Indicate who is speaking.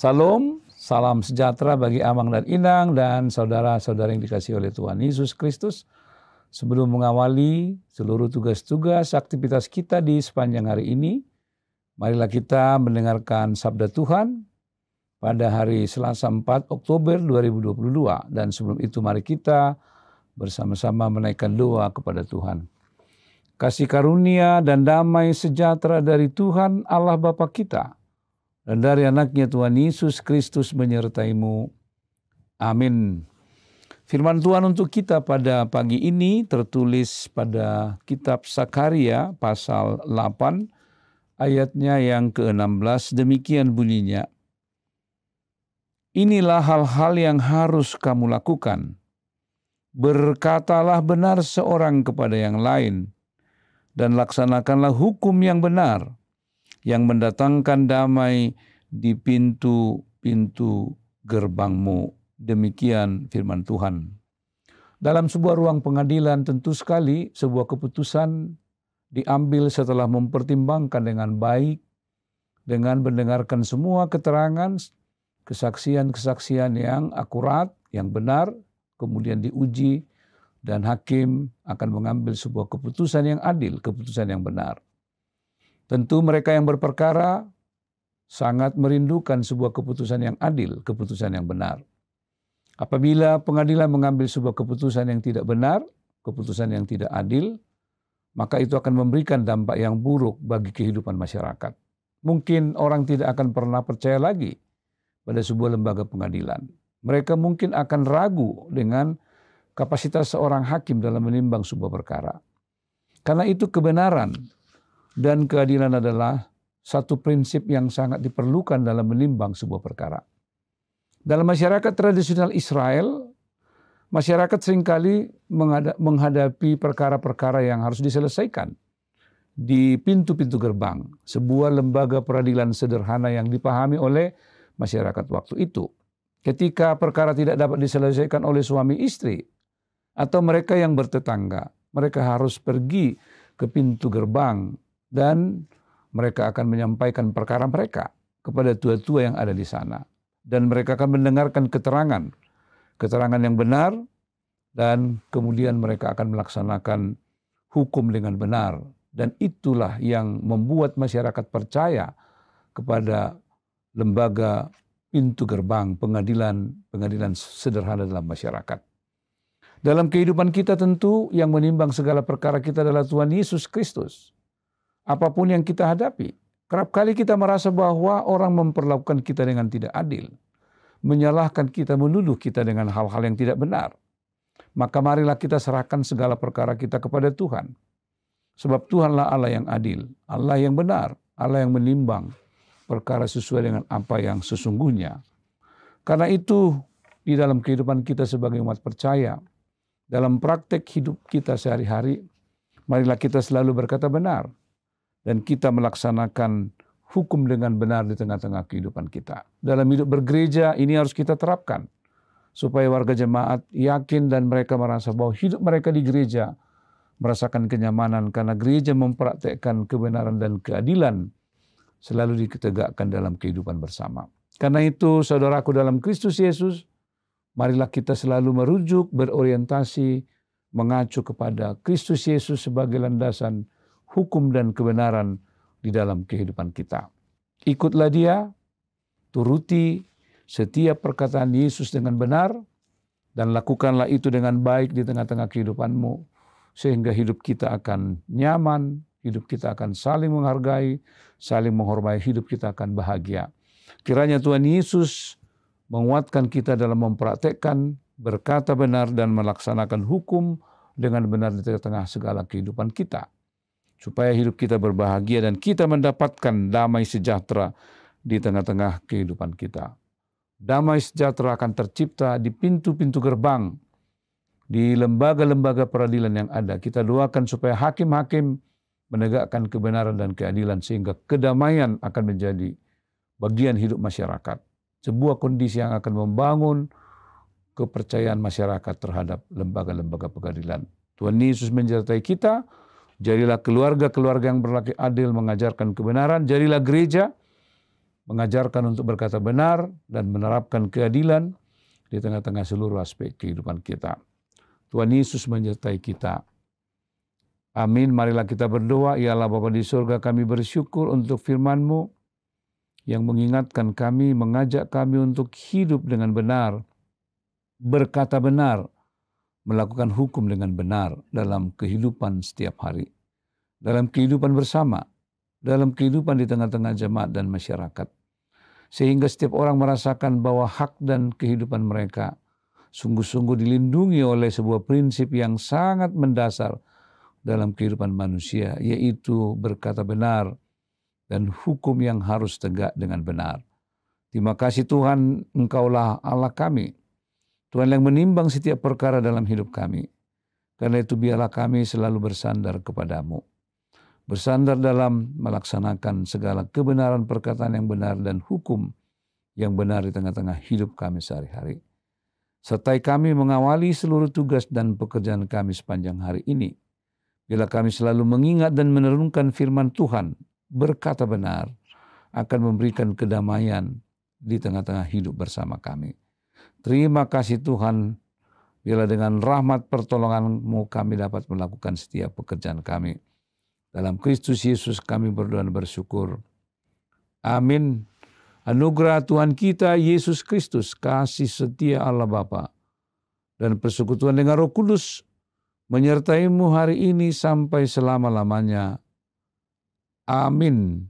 Speaker 1: Salam, salam sejahtera bagi Amang dan Inang dan saudara-saudara yang dikasihi oleh Tuhan Yesus Kristus. Sebelum mengawali seluruh tugas-tugas aktivitas kita di sepanjang hari ini, marilah kita mendengarkan sabda Tuhan pada hari Selasa 4 Oktober 2022. Dan sebelum itu mari kita bersama-sama menaikkan doa kepada Tuhan. Kasih karunia dan damai sejahtera dari Tuhan Allah Bapa kita dan dari anaknya Tuhan Yesus Kristus menyertaimu. Amin. Firman Tuhan untuk kita pada pagi ini tertulis pada kitab Sakaria pasal 8 ayatnya yang ke-16. Demikian bunyinya. Inilah hal-hal yang harus kamu lakukan. Berkatalah benar seorang kepada yang lain, dan laksanakanlah hukum yang benar, yang mendatangkan damai di pintu-pintu gerbangmu. Demikian firman Tuhan. Dalam sebuah ruang pengadilan tentu sekali sebuah keputusan diambil setelah mempertimbangkan dengan baik, dengan mendengarkan semua keterangan, kesaksian-kesaksian yang akurat, yang benar, kemudian diuji, dan hakim akan mengambil sebuah keputusan yang adil, keputusan yang benar. Tentu mereka yang berperkara sangat merindukan sebuah keputusan yang adil, keputusan yang benar. Apabila pengadilan mengambil sebuah keputusan yang tidak benar, keputusan yang tidak adil, maka itu akan memberikan dampak yang buruk bagi kehidupan masyarakat. Mungkin orang tidak akan pernah percaya lagi pada sebuah lembaga pengadilan. Mereka mungkin akan ragu dengan kapasitas seorang hakim dalam menimbang sebuah perkara. Karena itu kebenaran dan keadilan adalah satu prinsip yang sangat diperlukan dalam menimbang sebuah perkara. Dalam masyarakat tradisional Israel, masyarakat seringkali menghadapi perkara-perkara yang harus diselesaikan di pintu-pintu gerbang, sebuah lembaga peradilan sederhana yang dipahami oleh masyarakat waktu itu. Ketika perkara tidak dapat diselesaikan oleh suami istri, atau mereka yang bertetangga, mereka harus pergi ke pintu gerbang dan mereka akan menyampaikan perkara mereka kepada tua-tua yang ada di sana. Dan mereka akan mendengarkan keterangan yang benar, dan kemudian mereka akan melaksanakan hukum dengan benar. Dan itulah yang membuat masyarakat percaya kepada lembaga pintu gerbang, pengadilan sederhana dalam masyarakat. Dalam kehidupan kita tentu yang menimbang segala perkara kita adalah Tuhan Yesus Kristus. Apapun yang kita hadapi, kerap kali kita merasa bahwa orang memperlakukan kita dengan tidak adil, menyalahkan kita, menuduh kita dengan hal-hal yang tidak benar. Maka marilah kita serahkan segala perkara kita kepada Tuhan. Sebab Tuhanlah Allah yang adil, Allah yang benar, Allah yang menimbang perkara sesuai dengan apa yang sesungguhnya. Karena itu di dalam kehidupan kita sebagai umat percaya, dalam praktek hidup kita sehari-hari, marilah kita selalu berkata benar dan kita melaksanakan hukum dengan benar di tengah-tengah kehidupan kita. Dalam hidup bergereja ini harus kita terapkan supaya warga jemaat yakin dan mereka merasa bahwa hidup mereka di gereja merasakan kenyamanan karena gereja mempraktekkan kebenaran dan keadilan selalu ditegakkan dalam kehidupan bersama. Karena itu saudaraku dalam Kristus Yesus, marilah kita selalu merujuk, berorientasi, mengacu kepada Kristus Yesus sebagai landasan hukum dan kebenaran di dalam kehidupan kita. Ikutlah Dia, turuti setiap perkataan Yesus dengan benar, dan lakukanlah itu dengan baik di tengah-tengah kehidupanmu, sehingga hidup kita akan nyaman, hidup kita akan saling menghargai, saling menghormati, hidup kita akan bahagia. Kiranya Tuhan Yesus menguatkan kita dalam mempraktekkan, berkata benar dan melaksanakan hukum dengan benar di tengah segala kehidupan kita. Supaya hidup kita berbahagia dan kita mendapatkan damai sejahtera di tengah-tengah kehidupan kita. Damai sejahtera akan tercipta di pintu-pintu gerbang, di lembaga-lembaga peradilan yang ada. Kita doakan supaya hakim-hakim menegakkan kebenaran dan keadilan sehingga kedamaian akan menjadi bagian hidup masyarakat. Sebuah kondisi yang akan membangun kepercayaan masyarakat terhadap lembaga-lembaga pengadilan. Tuhan Yesus menyertai kita, jadilah keluarga-keluarga yang berlaku adil mengajarkan kebenaran, jadilah gereja mengajarkan untuk berkata benar dan menerapkan keadilan di tengah-tengah seluruh aspek kehidupan kita. Tuhan Yesus menyertai kita. Amin. Marilah kita berdoa. Ya Allah Bapa di surga, kami bersyukur untuk firman-Mu yang mengingatkan kami, mengajak kami untuk hidup dengan benar, berkata benar, melakukan hukum dengan benar dalam kehidupan setiap hari, dalam kehidupan bersama, dalam kehidupan di tengah-tengah jemaat dan masyarakat. Sehingga setiap orang merasakan bahwa hak dan kehidupan mereka sungguh-sungguh dilindungi oleh sebuah prinsip yang sangat mendasar dalam kehidupan manusia, yaitu berkata benar dan hukum yang harus tegak dengan benar. Terima kasih Tuhan, Engkaulah Allah kami, Tuhan yang menimbang setiap perkara dalam hidup kami. Karena itu biarlah kami selalu bersandar kepadamu. Bersandar dalam melaksanakan segala kebenaran perkataan yang benar dan hukum yang benar di tengah-tengah hidup kami sehari-hari. Sertai kami mengawali seluruh tugas dan pekerjaan kami sepanjang hari ini. Bila kami selalu mengingat dan merenungkan firman Tuhan, berkata benar, akan memberikan kedamaian di tengah-tengah hidup bersama kami. Terima kasih Tuhan, bila dengan rahmat pertolongan-Mu kami dapat melakukan setiap pekerjaan kami. Dalam Kristus Yesus kami berdoa dan bersyukur. Amin. Anugerah Tuhan kita Yesus Kristus, kasih setia Allah Bapa, dan persekutuan dengan Roh Kudus menyertai-Mu hari ini sampai selama-lamanya. Amin.